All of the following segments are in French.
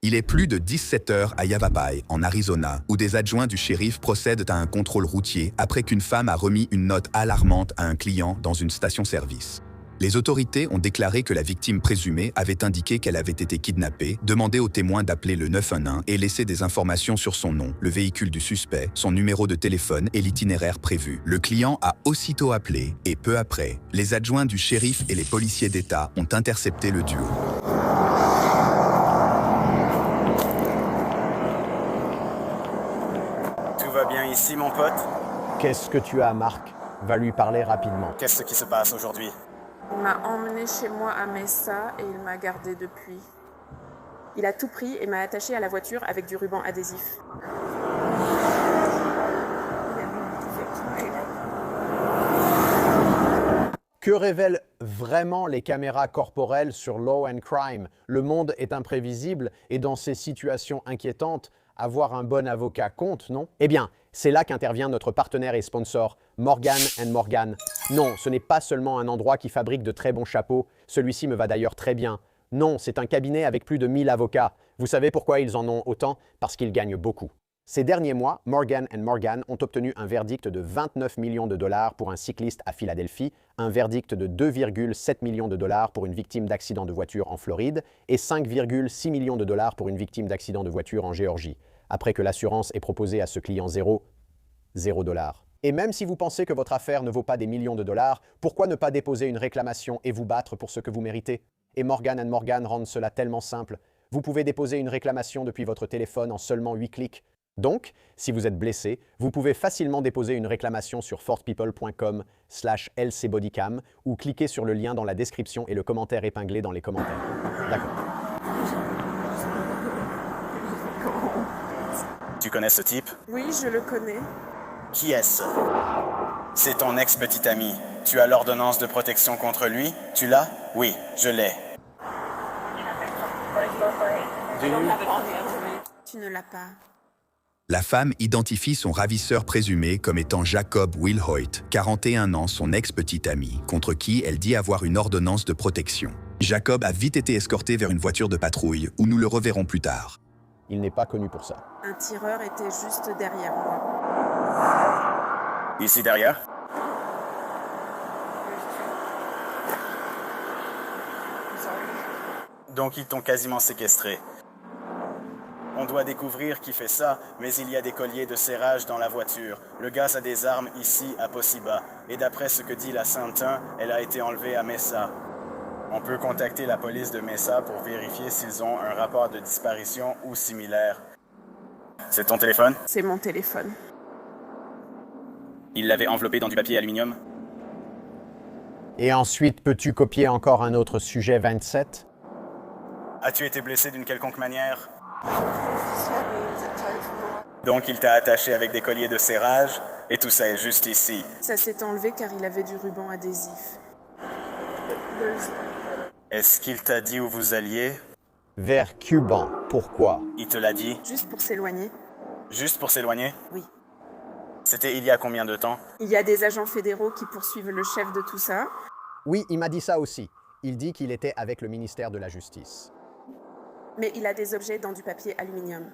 Il est plus de 17 heures à Yavapai, en Arizona, où des adjoints du shérif procèdent à un contrôle routier après qu'une femme a remis une note alarmante à un client dans une station-service. Les autorités ont déclaré que la victime présumée avait indiqué qu'elle avait été kidnappée, demandé aux témoins d'appeler le 911 et laissé des informations sur son nom, le véhicule du suspect, son numéro de téléphone et l'itinéraire prévu. Le client a aussitôt appelé et peu après, les adjoints du shérif et les policiers d'État ont intercepté le duo. Tout va bien ici, mon pote? Qu'est-ce que tu as, Marc? Va lui parler rapidement. Qu'est-ce qui se passe aujourd'hui? Il m'a emmené chez moi à Mesa et il m'a gardé depuis. Il a tout pris et m'a attaché à la voiture avec du ruban adhésif. Que révèlent vraiment les caméras corporelles sur Law and Crime? Le monde est imprévisible et dans ces situations inquiétantes, avoir un bon avocat compte, non? Eh bien, c'est là qu'intervient notre partenaire et sponsor, Morgan & Morgan. Non, ce n'est pas seulement un endroit qui fabrique de très bons chapeaux, celui-ci me va d'ailleurs très bien. Non, c'est un cabinet avec plus de 1000 avocats. Vous savez pourquoi ils en ont autant? Parce qu'ils gagnent beaucoup. Ces derniers mois, Morgan & Morgan ont obtenu un verdict de 29 millions de dollars pour un cycliste à Philadelphie, un verdict de 2,7 millions de dollars pour une victime d'accident de voiture en Floride et 5,6 millions de dollars pour une victime d'accident de voiture en Géorgie, après que l'assurance ait proposé à ce client $0. Et même si vous pensez que votre affaire ne vaut pas des millions de dollars, pourquoi ne pas déposer une réclamation et vous battre pour ce que vous méritez? Et Morgan & Morgan rendent cela tellement simple. Vous pouvez déposer une réclamation depuis votre téléphone en seulement 8 clics. Donc, si vous êtes blessé, vous pouvez facilement déposer une réclamation sur fortpeople.com/lcbodycam ou cliquer sur le lien dans la description et le commentaire épinglé dans les commentaires. D'accord. Tu connais ce type? Oui, je le connais. Qui est-ce? C'est ton ex-petit ami. Tu as l'ordonnance de protection contre lui? Tu l'as? Oui, je l'ai. Tu ne l'as pas. La femme identifie son ravisseur présumé comme étant Jacob Wilhoit, 41 ans, son ex-petit ami, contre qui elle dit avoir une ordonnance de protection. Jacob a vite été escorté vers une voiture de patrouille, où nous le reverrons plus tard. Il n'est pas connu pour ça. Un tireur était juste derrière moi. Ici derrière? Donc ils t'ont quasiment séquestré. On doit découvrir qui fait ça, mais il y a des colliers de serrage dans la voiture. Le gars a des armes ici à Posiba. Et d'après ce que dit la Saint-Un, elle a été enlevée à Mesa. On peut contacter la police de Mesa pour vérifier s'ils ont un rapport de disparition ou similaire. C'est ton téléphone? C'est mon téléphone. Il l'avait enveloppé dans du papier aluminium? Et ensuite, peux-tu copier encore un autre sujet 27? As-tu été blessé d'une quelconque manière? Donc il t'a attaché avec des colliers de serrage, et tout ça est juste ici. Ça s'est enlevé car il avait du ruban adhésif. Est-ce qu'il t'a dit où vous alliez? Vers Cuban. Pourquoi? Il te l'a dit? Juste pour s'éloigner. Juste pour s'éloigner? Oui. C'était il y a combien de temps? Il y a des agents fédéraux qui poursuivent le chef de tout ça. Oui, il m'a dit ça aussi. Il dit qu'il était avec le ministère de la Justice. Mais il a des objets dans du papier aluminium.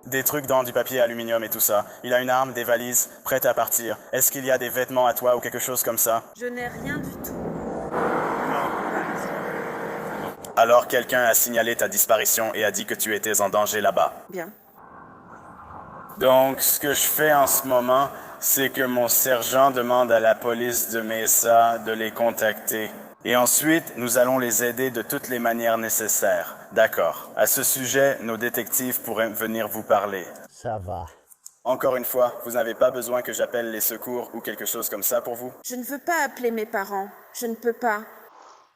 Des trucs dans du papier aluminium et tout ça. Il a une arme, des valises, prêtes à partir. Est-ce qu'il y a des vêtements à toi ou quelque chose comme ça? Je n'ai rien du tout. Alors quelqu'un a signalé ta disparition et a dit que tu étais en danger là-bas. Bien. Donc, ce que je fais en ce moment, c'est que mon sergent demande à la police de Mesa de les contacter. Et ensuite, nous allons les aider de toutes les manières nécessaires. D'accord. À ce sujet, nos détectives pourraient venir vous parler. Ça va. Encore une fois, vous n'avez pas besoin que j'appelle les secours ou quelque chose comme ça pour vous? Je ne veux pas appeler mes parents. Je ne peux pas.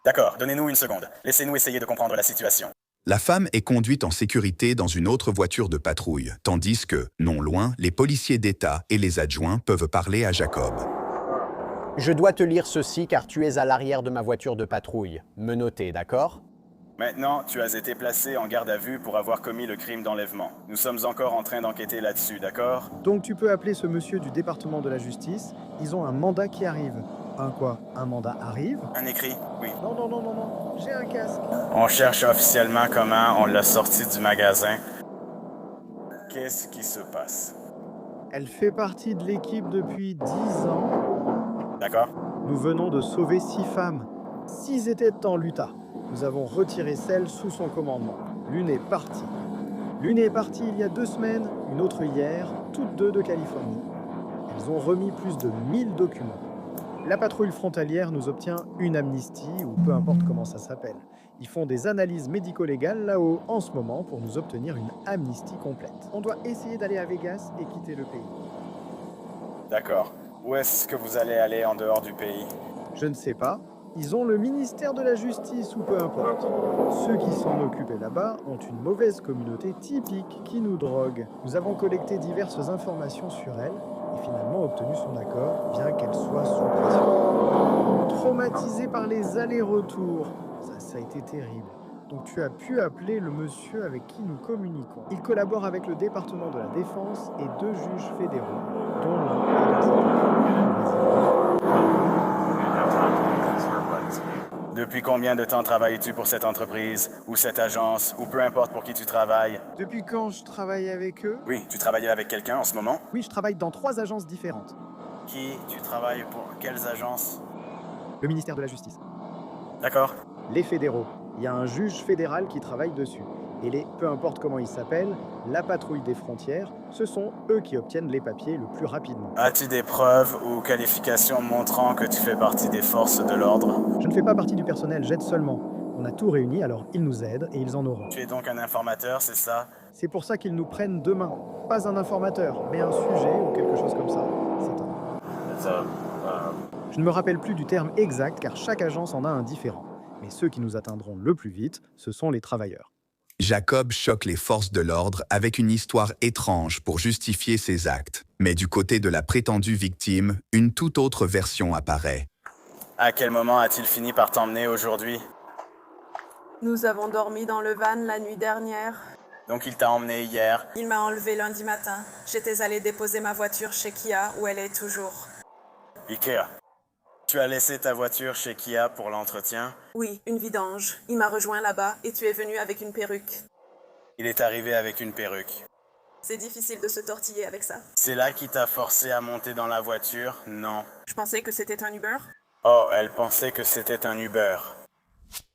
D'accord, donnez-nous une seconde. Laissez-nous essayer de comprendre la situation. La femme est conduite en sécurité dans une autre voiture de patrouille, tandis que, non loin, les policiers d'État et les adjoints peuvent parler à Jacob. Je dois te lire ceci car tu es à l'arrière de ma voiture de patrouille. Me noter, d'accord? Maintenant, tu as été placé en garde à vue pour avoir commis le crime d'enlèvement. Nous sommes encore en train d'enquêter là-dessus, d'accord? Donc tu peux appeler ce monsieur du département de la justice. Ils ont un mandat qui arrive. Un quoi? Un mandat arrive? Un écrit, oui. Non, non, non, non, non. J'ai un casque. On cherche officiellement comment on l'a sorti du magasin. Qu'est-ce qui se passe? Elle fait partie de l'équipe depuis 10 ans. D'accord? Nous venons de sauver 6 femmes. 6 étaient en Utah. Nous avons retiré celle sous son commandement. L'une est partie. L'une est partie il y a 2 semaines, une autre hier, toutes deux de Californie. Elles ont remis plus de 1000 documents. La patrouille frontalière nous obtient une amnistie, ou peu importe comment ça s'appelle. Ils font des analyses médico-légales là-haut en ce moment pour nous obtenir une amnistie complète. On doit essayer d'aller à Vegas et quitter le pays. D'accord. Où est-ce que vous allez aller en dehors du pays? Je ne sais pas. Ils ont le ministère de la Justice ou peu importe. Ceux qui s'en occupaient là-bas ont une mauvaise communauté typique qui nous drogue. Nous avons collecté diverses informations sur elle et finalement obtenu son accord, bien qu'elle soit sous pression. Traumatisée par les allers-retours. Ça a été terrible. Donc tu as pu appeler le monsieur avec qui nous communiquons. Il collabore avec le département de la Défense et 2 juges fédéraux, dont l'un est dans cette équipe. Depuis combien de temps travailles-tu pour cette entreprise, ou cette agence, ou peu importe pour qui tu travailles? Depuis quand je travaille avec eux? Oui, tu travailles avec quelqu'un en ce moment? Oui, je travaille dans 3 agences différentes. Qui? Tu travailles pour quelles agences? Le ministère de la Justice. D'accord. Les fédéraux. Il y a un juge fédéral qui travaille dessus. Et peu importe comment ils s'appellent, la patrouille des frontières, ce sont eux qui obtiennent les papiers le plus rapidement. As-tu des preuves ou qualifications montrant que tu fais partie des forces de l'ordre? Je ne fais pas partie du personnel, j'aide seulement. On a tout réuni, alors ils nous aident et ils en auront. Tu es donc un informateur, c'est ça? C'est pour ça qu'ils nous prennent demain. Pas un informateur, mais un sujet ou quelque chose comme ça. C'est un... Je ne me rappelle plus du terme exact car chaque agence en a un différent. Mais ceux qui nous atteindront le plus vite, ce sont les travailleurs. Jacob choque les forces de l'ordre avec une histoire étrange pour justifier ses actes. Mais du côté de la prétendue victime, une toute autre version apparaît. À quel moment a-t-il fini par t'emmener aujourd'hui? Nous avons dormi dans le van la nuit dernière. Donc il t'a emmené hier. Il m'a enlevé lundi matin. J'étais allée déposer ma voiture chez Kia, où elle est toujours. Ikea. Tu as laissé ta voiture chez Kia pour l'entretien? Oui, une vidange. Il m'a rejoint là-bas et tu es venu avec une perruque. Il est arrivé avec une perruque. C'est difficile de se tortiller avec ça. C'est là qui t'a forcé à monter dans la voiture? Non. Je pensais que c'était un Uber. Oh, elle pensait que c'était un Uber.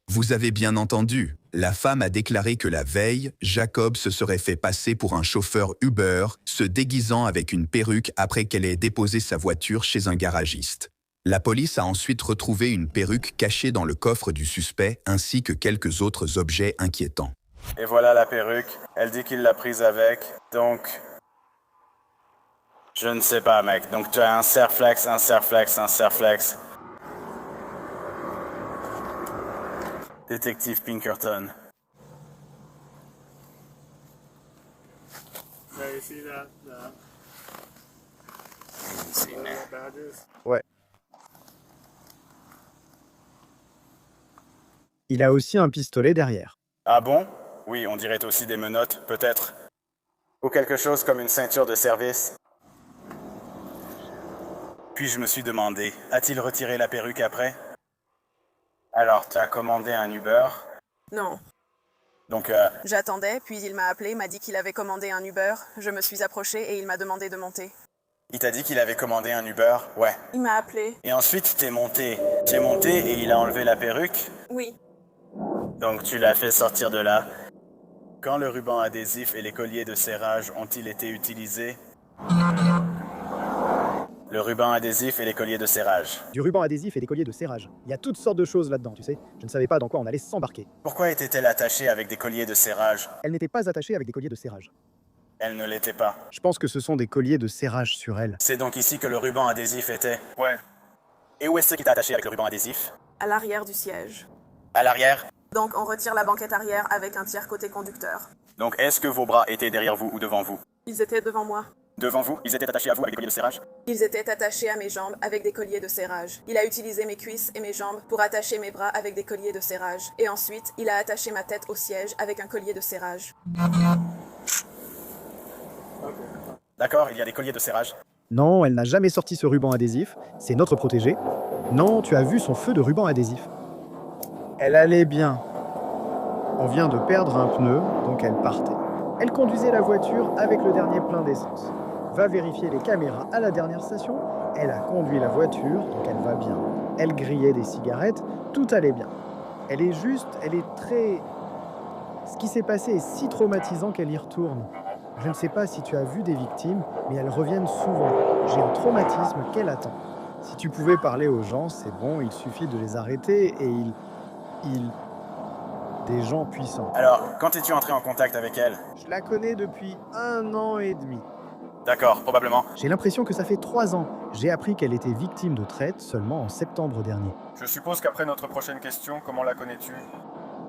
Vous avez bien entendu, la femme a déclaré que la veille, Jacob se serait fait passer pour un chauffeur Uber, se déguisant avec une perruque après qu'elle ait déposé sa voiture chez un garagiste. La police a ensuite retrouvé une perruque cachée dans le coffre du suspect ainsi que quelques autres objets inquiétants. Et voilà la perruque. Elle dit qu'il l'a prise avec. Donc... Je ne sais pas, mec. Donc tu as un Serflex, un Serflex, un Serflex. Détective Pinkerton. Ouais. Il a aussi un pistolet derrière. Ah bon? Oui, on dirait aussi des menottes, peut-être. Ou quelque chose comme une ceinture de service. Puis je me suis demandé, a-t-il retiré la perruque après? Alors, tu as commandé un Uber? Non. Donc, J'attendais, puis il m'a appelé, m'a dit qu'il avait commandé un Uber. Je me suis approchée et il m'a demandé de monter. il t'a dit qu'il avait commandé un Uber? Ouais. Il m'a appelé. Et ensuite, t'es monté. T'es monté et il a enlevé la perruque? Oui. Donc tu l'as fait sortir de là. Quand le ruban adhésif et les colliers de serrage ont-ils été utilisés? Le ruban adhésif et les colliers de serrage. Du ruban adhésif et des colliers de serrage. Il y a toutes sortes de choses là-dedans, tu sais. Je ne savais pas dans quoi on allait s'embarquer. Pourquoi était-elle attachée avec des colliers de serrage? Elle n'était pas attachée avec des colliers de serrage. Elle ne l'était pas. Je pense que ce sont des colliers de serrage sur elle. C'est donc ici que le ruban adhésif était? Ouais. Et où est-ce qu'il est attaché avec le ruban adhésif? À l'arrière du siège. À l'arrière? Donc on retire la banquette arrière avec un tiers côté conducteur. Donc est-ce que vos bras étaient derrière vous ou devant vous? Ils étaient devant moi. Devant vous? Ils étaient attachés à vous avec des colliers de serrage? Ils étaient attachés à mes jambes avec des colliers de serrage. Il a utilisé mes cuisses et mes jambes pour attacher mes bras avec des colliers de serrage. Et ensuite, il a attaché ma tête au siège avec un collier de serrage. D'accord, il y a des colliers de serrage. Non, elle n'a jamais sorti ce ruban adhésif. C'est notre protégé. Non, tu as vu son feu de ruban adhésif. Elle allait bien. On vient de perdre un pneu, donc elle partait. Elle conduisait la voiture avec le dernier plein d'essence. Va vérifier les caméras à la dernière station. Elle a conduit la voiture, donc elle va bien. Elle grillait des cigarettes, tout allait bien. Elle est très... Ce qui s'est passé est si traumatisant qu'elle y retourne. Je ne sais pas si tu as vu des victimes, mais elles reviennent souvent. J'ai un traumatisme qu'elle attend. Si tu pouvais parler aux gens, c'est bon, il suffit de les arrêter et des gens puissants. Alors, quand es-tu entré en contact avec elle? Je la connais depuis 1 an et demi. D'accord, probablement. J'ai l'impression que ça fait 3 ans. J'ai appris qu'elle était victime de traite seulement en septembre dernier. Je suppose qu'après notre prochaine question, comment la connais-tu?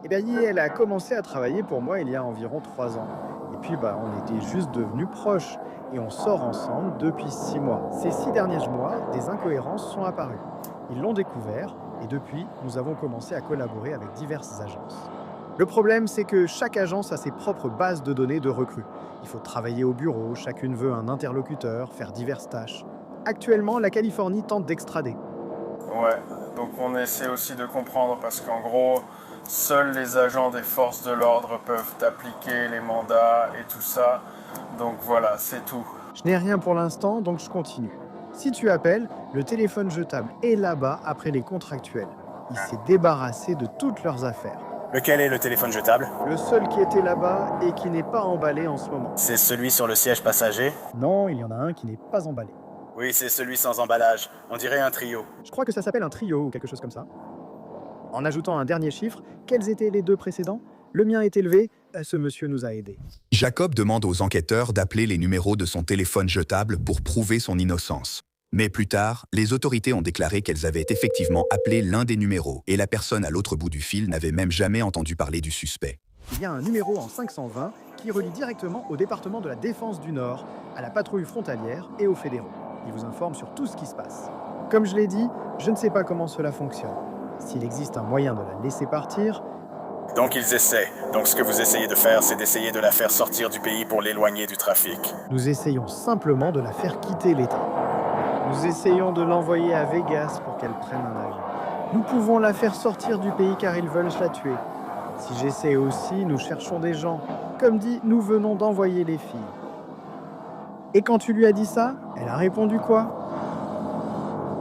Eh bien, elle a commencé à travailler pour moi il y a environ 3 ans. Et puis, on était juste devenus proches. Et on sort ensemble depuis 6 mois. Ces 6 derniers mois, des incohérences sont apparues. Ils l'ont découvert et depuis, nous avons commencé à collaborer avec diverses agences. Le problème, c'est que chaque agence a ses propres bases de données de recrues. Il faut travailler au bureau, chacune veut un interlocuteur, faire diverses tâches. Actuellement, la Californie tente d'extrader. Ouais, donc on essaie aussi de comprendre parce qu'en gros, seuls les agents des forces de l'ordre peuvent appliquer les mandats et tout ça. Donc voilà, c'est tout. Je n'ai rien pour l'instant, donc je continue. Si tu appelles, le téléphone jetable est là-bas après les contractuels. Il s'est débarrassé de toutes leurs affaires. Lequel est le téléphone jetable? Le seul qui était là-bas et qui n'est pas emballé en ce moment. C'est celui sur le siège passager? Non, il y en a un qui n'est pas emballé. Oui, c'est celui sans emballage. On dirait un trio. Je crois que ça s'appelle un trio ou quelque chose comme ça. En ajoutant un dernier chiffre, quels étaient les 2 précédents? Le mien est élevé, ce monsieur nous a aidés. Jacob demande aux enquêteurs d'appeler les numéros de son téléphone jetable pour prouver son innocence. Mais plus tard, les autorités ont déclaré qu'elles avaient effectivement appelé l'un des numéros et la personne à l'autre bout du fil n'avait même jamais entendu parler du suspect. Il y a un numéro en 520 qui relie directement au département de la Défense du Nord, à la patrouille frontalière et aux fédéraux. Il vous informe sur tout ce qui se passe. Comme je l'ai dit, je ne sais pas comment cela fonctionne. S'il existe un moyen de la laisser partir... Donc ils essaient. Donc ce que vous essayez de faire, c'est d'essayer de la faire sortir du pays pour l'éloigner du trafic. Nous essayons simplement de la faire quitter l'État. Nous essayons de l'envoyer à Vegas pour qu'elle prenne un avion. Nous pouvons la faire sortir du pays car ils veulent la tuer. Si j'essaie aussi, nous cherchons des gens. Comme dit, nous venons d'envoyer les filles. Et quand tu lui as dit ça, elle a répondu quoi?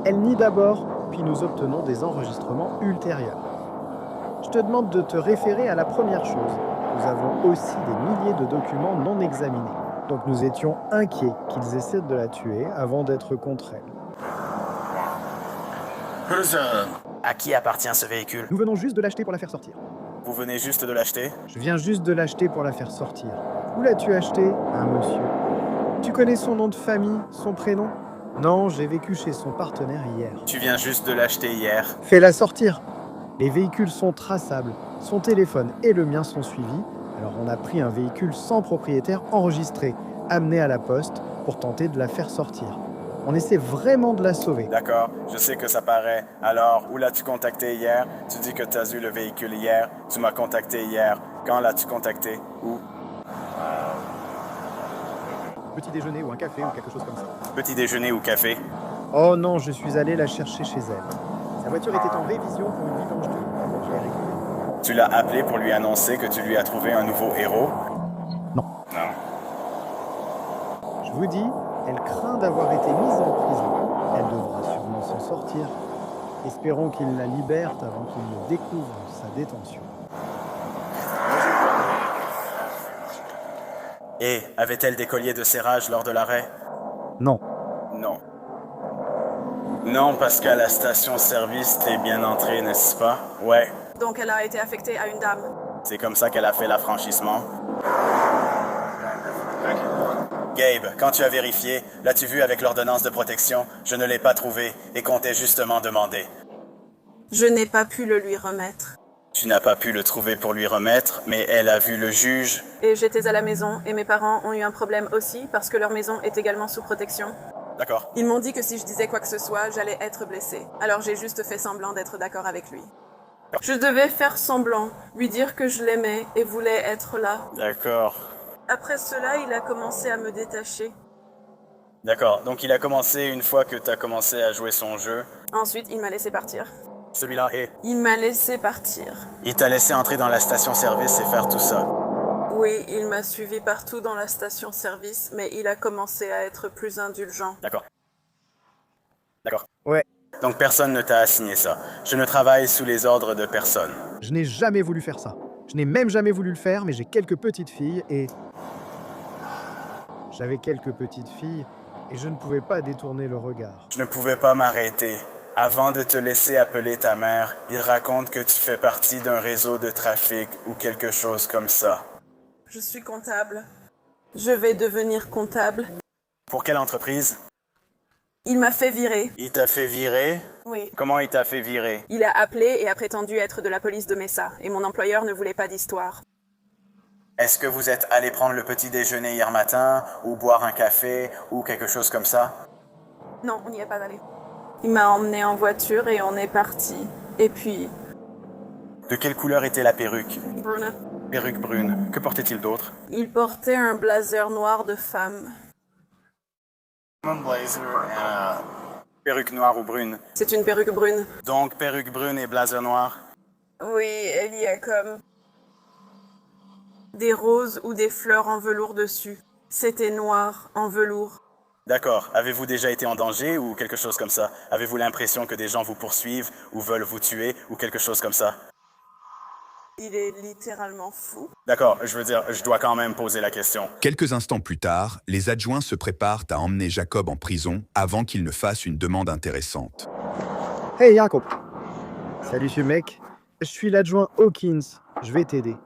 Elle nie d'abord, puis nous obtenons des enregistrements ultérieurs. Je te demande de te référer à la première chose. Nous avons aussi des milliers de documents non examinés. Donc nous étions inquiets qu'ils essaient de la tuer avant d'être contre elle. À qui appartient ce véhicule? Nous venons juste de l'acheter pour la faire sortir. Vous venez juste de l'acheter? Je viens juste de l'acheter pour la faire sortir. Où l'as-tu acheté? Un monsieur. Tu connais son nom de famille, son prénom? Non, j'ai vécu chez son partenaire hier. Tu viens juste de l'acheter hier. Fais-la sortir. Les véhicules sont traçables. Son téléphone et le mien sont suivis. Alors on a pris un véhicule sans propriétaire enregistré, amené à la poste pour tenter de la faire sortir. On essaie vraiment de la sauver. D'accord, je sais que ça paraît. Alors, où l'as-tu contacté hier? Tu dis que tu as eu le véhicule hier. Tu m'as contacté hier. Quand l'as-tu contacté? Où? Petit déjeuner ou un café ou quelque chose comme ça. Petit déjeuner ou café? Oh non, je suis allé la chercher chez elle. Sa voiture était en révision pour une vidange d'huile. Je l'ai récupérée. Tu l'as appelé pour lui annoncer que tu lui as trouvé un nouveau héros? Non. Non. Je vous dis, elle craint d'avoir été mise en prison. Elle devra sûrement s'en sortir. Espérons qu'il la libère avant qu'il ne découvre sa détention. Et avait-elle des colliers de serrage lors de l'arrêt? Non. Non. Non, parce qu'à la station-service, t'es bien entré, n'est-ce pas? Ouais. Donc elle a été affectée à une dame. C'est comme ça qu'elle a fait l'affranchissement. Gabe, quand tu as vérifié, l'as-tu vu avec l'ordonnance de protection? Je ne l'ai pas trouvé et comptais justement demander. Je n'ai pas pu le lui remettre. Tu n'as pas pu le trouver pour lui remettre, mais elle a vu le juge. Et j'étais à la maison et mes parents ont eu un problème aussi parce que leur maison est également sous protection. D'accord. Ils m'ont dit que si je disais quoi que ce soit, j'allais être blessée. Alors j'ai juste fait semblant d'être d'accord avec lui. Je devais faire semblant, lui dire que je l'aimais et voulais être là. D'accord. Après cela, il a commencé à me détacher. D'accord, donc il a commencé une fois que t'as commencé à jouer son jeu. Ensuite, il m'a laissé partir. Celui-là, et Il m'a laissé partir. il t'a laissé entrer dans la station-service et faire tout ça. Oui, il m'a suivi partout dans la station-service, mais il a commencé à être plus indulgent. D'accord. D'accord. Ouais, Donc personne ne t'a assigné ça. Je ne travaille sous les ordres de personne. je n'ai jamais voulu faire ça. Je n'ai même jamais voulu le faire, mais j'ai quelques petites filles et... J'avais quelques petites filles et je ne pouvais pas détourner le regard. Je ne pouvais pas m'arrêter. Avant de te laisser appeler ta mère, il raconte que tu fais partie d'un réseau de trafic ou quelque chose comme ça. Je suis comptable. Je vais devenir comptable. Pour quelle entreprise? Il m'a fait virer. Il t'a fait virer? Oui. Comment il t'a fait virer? Il a appelé et a prétendu être de la police de Mesa, et mon employeur ne voulait pas d'histoire. Est-ce que vous êtes allé prendre le petit déjeuner hier matin, ou boire un café, ou quelque chose comme ça? Non, on n'y est pas allé. Il m'a emmené en voiture et on est parti. Et puis, De quelle couleur était la perruque? Bruna, Perruque brune. Que portait-il d'autre? il portait un blazer noir de femme. Un blazer perruque noire ou brune. C'est une perruque brune. Donc perruque brune et blazer noir. Oui, elle y a comme des roses ou des fleurs en velours dessus. C'était noir, en velours. D'accord. Avez-vous déjà été en danger ou quelque chose comme ça? Avez-vous l'impression que des gens vous poursuivent ou veulent vous tuer ou quelque chose comme ça? Il est littéralement fou. D'accord, je veux dire, je dois quand même poser la question. Quelques instants plus tard, les adjoints se préparent à emmener Jacob en prison avant qu'il ne fasse une demande intéressante. Hey Jacob. Salut ce mec. Je suis l'adjoint Hawkins. Je vais t'aider.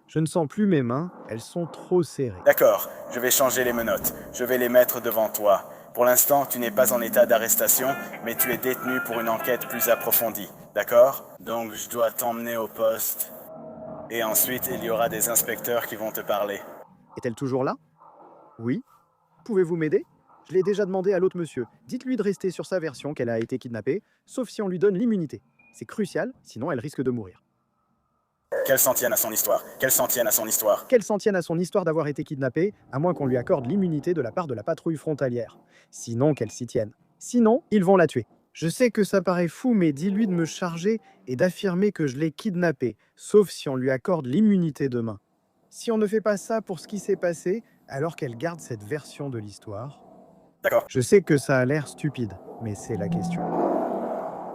Je ne sens plus mes mains, elles sont trop serrées. D'accord, je vais changer les menottes. Je vais les mettre devant toi. Pour l'instant, tu n'es pas en état d'arrestation, mais tu es détenu pour une enquête plus approfondie. D'accord? Donc, je dois t'emmener au poste. Et ensuite, il y aura des inspecteurs qui vont te parler. Est-elle toujours là? Oui. Pouvez-vous m'aider? Je l'ai déjà demandé à l'autre monsieur. Dites-lui de rester sur sa version qu'elle a été kidnappée, sauf si on lui donne l'immunité. C'est crucial, sinon elle risque de mourir. Qu'elle s'en tienne à son histoire. Qu'elle s'en tienne à son histoire. Qu'elle s'en tienne à son histoire d'avoir été kidnappée, à moins qu'on lui accorde l'immunité de la part de la patrouille frontalière. Sinon qu'elle s'y tienne. Sinon, ils vont la tuer. Je sais que ça paraît fou, mais dis-lui de me charger et d'affirmer que je l'ai kidnappée, sauf si on lui accorde l'immunité demain. Si on ne fait pas ça pour ce qui s'est passé, alors qu'elle garde cette version de l'histoire... D'accord. Je sais que ça a l'air stupide, mais c'est la question.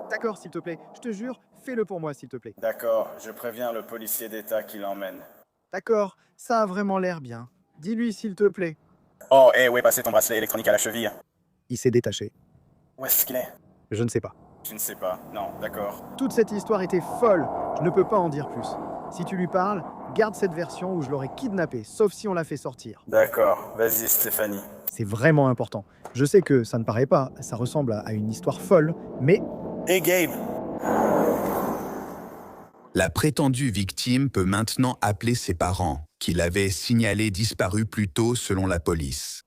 D'accord, s'il te plaît, je te jure, fais-le pour moi, s'il te plaît. D'accord, je préviens le policier d'État qui l'emmène. D'accord, ça a vraiment l'air bien. Dis-lui, s'il te plaît. Oh, où est passé ton bracelet électronique à la cheville? Il s'est détaché. Où est-ce qu'il est? Je ne sais pas. Je ne sais pas. Non, d'accord. Toute cette histoire était folle. Je ne peux pas en dire plus. Si tu lui parles, garde cette version où je l'aurais kidnappé, sauf si on l'a fait sortir. D'accord, vas-y Stéphanie. C'est vraiment important. Je sais que ça ne paraît pas, ça ressemble à une histoire folle, mais Hey Gabe! La prétendue victime peut maintenant appeler ses parents, qui l'avaient signalé disparu plus tôt selon la police.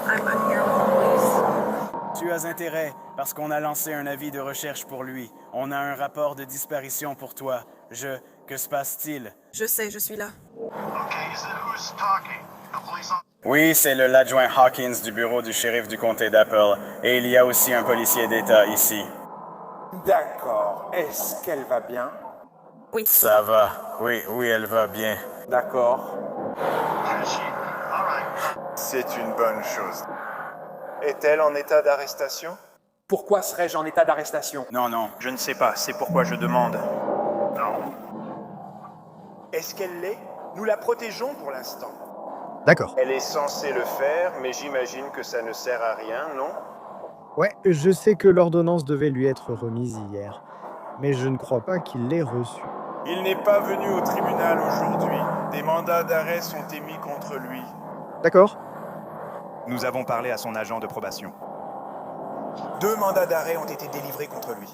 I'm here with police. Tu as intérêt, parce qu'on a lancé un avis de recherche pour lui. On a un rapport de disparition pour toi. Que se passe-t-il? Je sais, je suis là. Oui, c'est l'adjoint Hawkins du bureau du shérif du comté d'Apple. Et il y a aussi un policier d'État ici. D'accord. Est-ce qu'elle va bien? Oui. Ça va. Oui, elle va bien. D'accord. C'est une bonne chose. Est-elle en état d'arrestation? Pourquoi serais-je en état d'arrestation? Non. Je ne sais pas, c'est pourquoi je demande. Est-ce qu'elle l'est? Nous la protégeons pour l'instant. d'accord. Elle est censée le faire, mais j'imagine que ça ne sert à rien, non? Ouais, je sais que l'ordonnance devait lui être remise hier, mais je ne crois pas qu'il l'ait reçue. Il n'est pas venu au tribunal aujourd'hui. Des mandats d'arrêt sont émis contre lui. D'accord? Nous avons parlé à son agent de probation. 2 mandats d'arrêt ont été délivrés contre lui.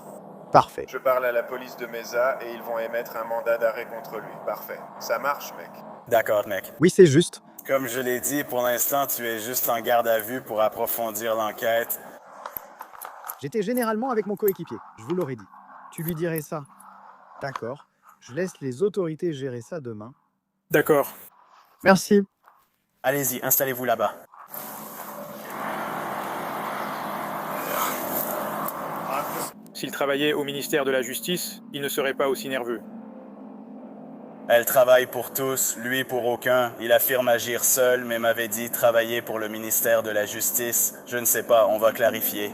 Parfait. Je parle à la police de Mesa et ils vont émettre un mandat d'arrêt contre lui. Parfait. Ça marche, mec. D'accord, mec. Oui, c'est juste. Comme je l'ai dit, pour l'instant, tu es juste en garde à vue pour approfondir l'enquête. J'étais généralement avec mon coéquipier, je vous l'aurais dit. Tu lui dirais ça. D'accord. Je laisse les autorités gérer ça demain. D'accord. Merci. Allez-y, installez-vous là-bas. S'il travaillait au ministère de la Justice, il ne serait pas aussi nerveux. Elle travaille pour tous, lui pour aucun. Il affirme agir seul, mais m'avait dit travailler pour le ministère de la Justice. Je ne sais pas, on va clarifier.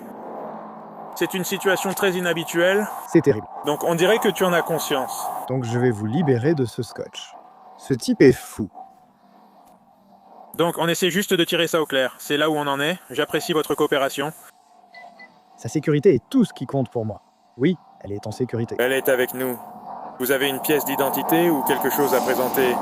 C'est une situation très inhabituelle, C'est terrible. donc on dirait que tu en as conscience. Donc je vais vous libérer de ce scotch. Ce type est fou. Donc on essaie juste de tirer ça au clair. C'est là où on en est. J'apprécie votre coopération. Sa sécurité est tout ce qui compte pour moi. Oui, elle est en sécurité. Elle est avec nous. Vous avez une pièce d'identité ou quelque chose à présenter?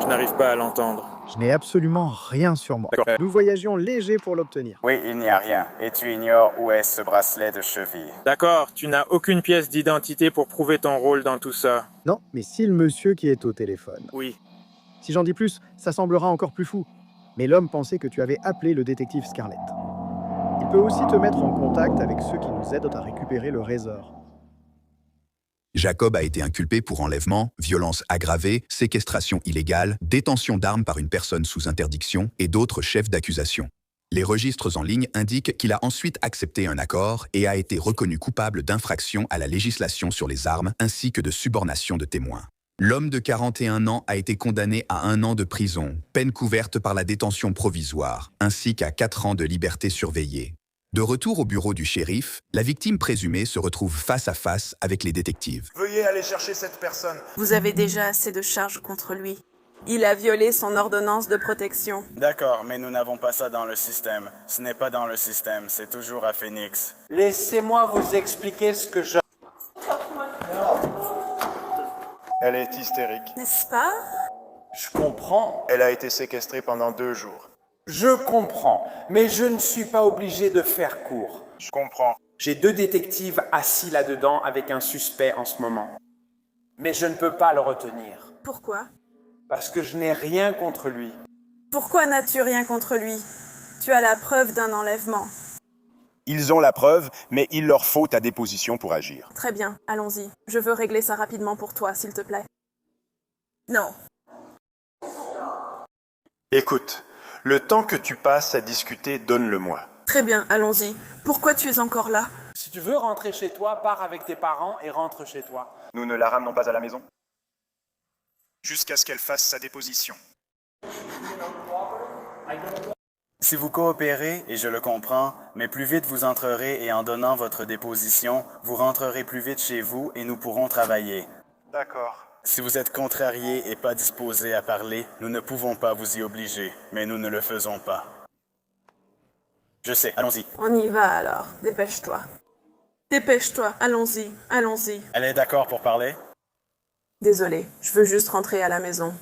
Je n'arrive pas à l'entendre. Je n'ai absolument rien sur moi. D'accord. Nous voyagions léger pour l'obtenir. Oui, il n'y a rien. Et tu ignores où est ce bracelet de cheville. D'accord, tu n'as aucune pièce d'identité pour prouver ton rôle dans tout ça. Non, mais si le monsieur qui est au téléphone. Oui. Si j'en dis plus, ça semblera encore plus fou. Mais l'homme pensait que tu avais appelé le détective Scarlett. Il peut aussi te mettre en contact avec ceux qui nous aident à récupérer le Razor. Jacob a été inculpé pour enlèvement, violence aggravée, séquestration illégale, détention d'armes par une personne sous interdiction et d'autres chefs d'accusation. Les registres en ligne indiquent qu'il a ensuite accepté un accord et a été reconnu coupable d'infraction à la législation sur les armes ainsi que de subornation de témoins. L'homme de 41 ans a été condamné à 1 an de prison, peine couverte par la détention provisoire, ainsi qu'à 4 ans de liberté surveillée. De retour au bureau du shérif, la victime présumée se retrouve face à face avec les détectives. Veuillez aller chercher cette personne. Vous avez déjà assez de charges contre lui. Il a violé son ordonnance de protection. D'accord, mais nous n'avons pas ça dans le système. Ce n'est pas dans le système, c'est toujours à Phoenix. Laissez-moi vous expliquer ce que je... Elle est hystérique. N'est-ce pas? Je comprends, Elle a été séquestrée pendant 2 jours. je comprends, mais je ne suis pas obligé de faire court. Je comprends. J'ai 2 détectives assis là-dedans avec un suspect en ce moment. Mais je ne peux pas le retenir, Pourquoi? parce que je n'ai rien contre lui. Pourquoi n'as-tu rien contre lui? Tu as la preuve d'un enlèvement. Ils ont la preuve, mais il leur faut ta déposition pour agir. Très bien, allons-y. Je veux régler ça rapidement pour toi, s'il te plaît. Non. Écoute, le temps que tu passes à discuter, donne-le-moi. Très bien, allons-y. Pourquoi tu es encore là? Si tu veux rentrer chez toi, pars avec tes parents et rentre chez toi. Nous ne la ramenons pas à la maison. Jusqu'à ce qu'elle fasse sa déposition. Si vous coopérez, et je le comprends, mais plus vite vous entrerez et en donnant votre déposition, vous rentrerez plus vite chez vous et nous pourrons travailler. D'accord. Si vous êtes contrarié et pas disposé à parler, nous ne pouvons pas vous y obliger, mais nous ne le faisons pas. Je sais, allons-y. On y va alors. Dépêche-toi. Dépêche-toi, allons-y, allons-y. Elle est d'accord pour parler? Désolée, je veux juste rentrer à la maison.